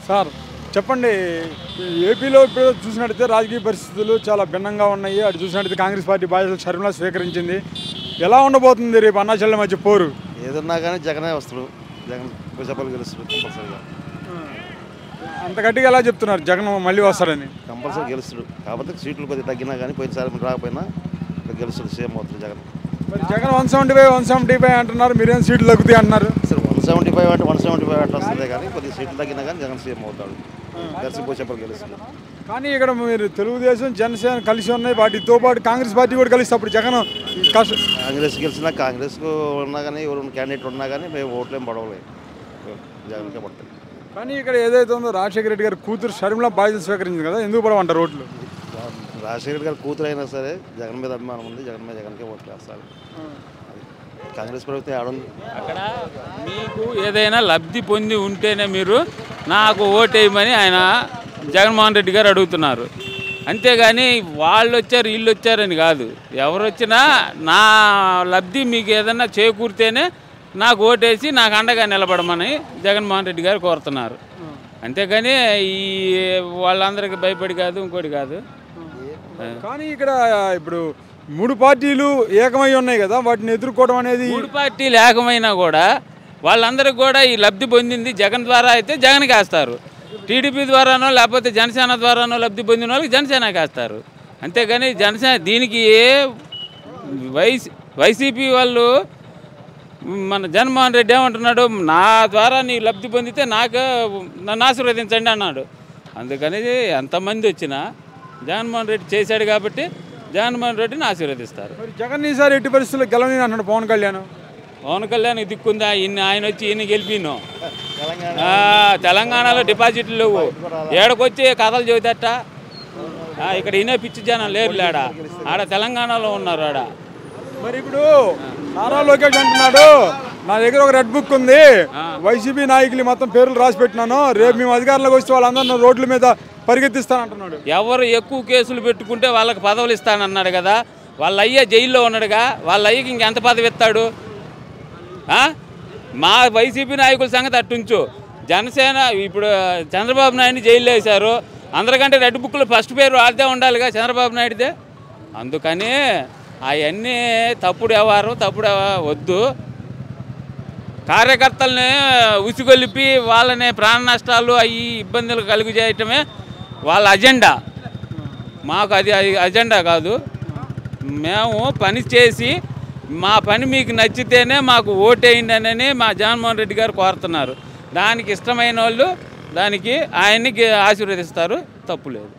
Sir చెప్పండి. ఏపీలో ఇప్పుడు చూసినట్టయితే రాజకీయ పరిస్థితులు చాలా భిన్నంగా ఉన్నాయి. అటు చూసినట్టయితే కాంగ్రెస్ పార్టీ బాధ్యతలు షర్మిల స్వీకరించింది. ఎలా ఉండబోతుంది రేపు అన్నాచెల్లెల మధ్య పోరు? ఏదన్నా కానీ జగనే వస్తాడు. జగన్ భూషాపాలు గెలుస్తాడు కంపల్సరీగా. అంత గట్టిగా ఎలా చెప్తున్నారు జగన్ మళ్ళీ వస్తాడని? కంపల్సరీ గెలుస్తాడు. కాకపోతే సీట్లు కొద్దిగా తగ్గినా కానీ పోయినసారి రాకపోయినా గెలుస్తాడు. సేమ్ అవుతుంది జగన్. మరి జగన్ 175 అంటున్నారు, మీరేం సీట్లు తగ్గుతాయి అంటున్నారు. సరే 175 అంటే 175 అట్లా వస్తుంది కానీ కొద్దిగా సీట్లు తగ్గినా కానీ జగన్ సీఎం అవుతాడు. కలిసి భూషాపాలు గెలుస్తాడు. కానీ ఇక్కడ మీరు తెలుగుదేశం జనసేన కలిసి ఉన్నాయి, వాటితో పాటు కాంగ్రెస్ పార్టీ కూడా కలిసి అప్పుడు జగన్ కాంగ్రెస్ గెలిచినా కాంగ్రెస్కు ఉన్నా కానీ ఎవరు క్యాండిడేట్ ఉన్నా కానీ మేము ఓట్లేం పడవలేదు, జగన్కే పడతాయి. కానీ ఇక్కడ ఏదైతే ఉందో రాజశేఖర రెడ్డి గారి కూతురు షర్మిల బాధ్యతలు స్వీకరించింది కదా, ఎందుకు పడవంటారు ఓట్లు? రాజశేఖర రెడ్డి గారి కూతురు అయినా సరే జగన్ మీద అభిమానం ఉంది. జగన్ మీద జగన్కే ఓట్లు వేస్తారు. కాంగ్రెస్ ప్రభుత్వం ఆడుంది. అక్కడ మీకు ఏదైనా లబ్ధి పొంది ఉంటేనే మీరు నాకు ఓటేయమని ఆయన జగన్మోహన్ రెడ్డి గారు అడుగుతున్నారు. అంతేగాని వాళ్ళు వచ్చారు వీళ్ళు వచ్చారని కాదు. ఎవరు వచ్చినా నా లబ్ధి మీకు ఏదన్నా చేకూరితేనే నాకు ఓటేసి నాకు అండగా నిలబడమని జగన్మోహన్ రెడ్డి గారు కోరుతున్నారు. అంతేగాని ఈ వాళ్ళందరికీ భయపడి కాదు, ఇంకోటి కాదు. కానీ ఇక్కడ ఇప్పుడు 3 పార్టీలు ఏకమై ఉన్నాయి కదా, వాటిని ఎదుర్కోవడం అనేది 3 పార్టీలు ఏకమైనా కూడా వాళ్ళందరికీ కూడా ఈ లబ్ధి పొందింది జగన్ ద్వారా అయితే జగన్కి వేస్తారు. టీడీపీ ద్వారానో లేకపోతే జనసేన ద్వారానో లబ్ధి పొందిన వాళ్ళకి జనసేనకి వేస్తారు. అంతేగాని జనసేన దీనికి వైసీపీ వాళ్ళు మన జగన్మోహన్ రెడ్డి ఏమంటున్నాడు, నా ద్వారా నీ లబ్ధి పొందితే నన్ను ఆశీర్వదించండి అన్నాడు. అందుకని ఎంతమంది వచ్చినా జగన్మోహన్ రెడ్డి చేశాడు కాబట్టి జగన్మోహన్ రెడ్డిని ఆశీర్వదిస్తారు. జగన్ ఈసారి ఎట్టి పరిస్థితుల్లో గెలవని అంటున్నాడు పవన్ కళ్యాణ్. పవన్ కళ్యాణ్ దిక్కుందా, ఆయన వచ్చి ఈయన గెలిపిను. తెలంగాణలో డిపాజిట్లు లేవు, ఏడకొచ్చి కథలు చెబుతట. ఇక్కడ ఈయన పిచ్చి జనం లేరు ఆడ తెలంగాణలో ఉన్నారు ఆడ. మరి ఇప్పుడు నారా లోకేష్ అంటున్నాడు, నా దగ్గర ఒక రెడ్ బుక్ ఉంది, వైసీపీ నాయకులు మొత్తం పేర్లు రాసి పెట్టినాను, రేపు మేము అధికారంలోకి వస్తే వాళ్ళందరూ రోడ్ల మీద పరిగెత్తిస్తానంటున్నాడు. ఎవరు ఎక్కువ కేసులు పెట్టుకుంటే వాళ్ళకి పదవులు ఇస్తానన్నాడు కదా. వాళ్ళ అయ్య జైల్లో ఉన్నాడుగా, వాళ్ళ అయ్యకి ఇంకెంత పదవి ఇస్తాడు? మా వైసీపీ నాయకుల సంగతి అట్టుంచు. జనసేన ఇప్పుడు చంద్రబాబు నాయుడిని జైల్లో వేశారు. అందరికంటే రెడ్ బుక్లో ఫస్ట్ పేరు ఆడితే ఉండాలిగా చంద్రబాబు నాయుడిదే. అందుకని అవన్నీ తప్పుడు వ్యవహారం, వద్దు. కార్యకర్తల్ని ఉసిగొలిపి వాళ్ళని ప్రాణ నష్టాలు అవి ఇబ్బందులు కలుగు చేయటమే వాళ్ళ అజెండా. మాకు అది అజెండా కాదు. మేము పని చేసి మా పని మీకు నచ్చితేనే మాకు ఓటేయండి అని మా జగన్మోహన్ రెడ్డి గారు కోరుతున్నారు. దానికి ఇష్టమైన వాళ్ళు దానికి ఆయన్ని ఆశీర్వదిస్తారు, తప్పులేదు.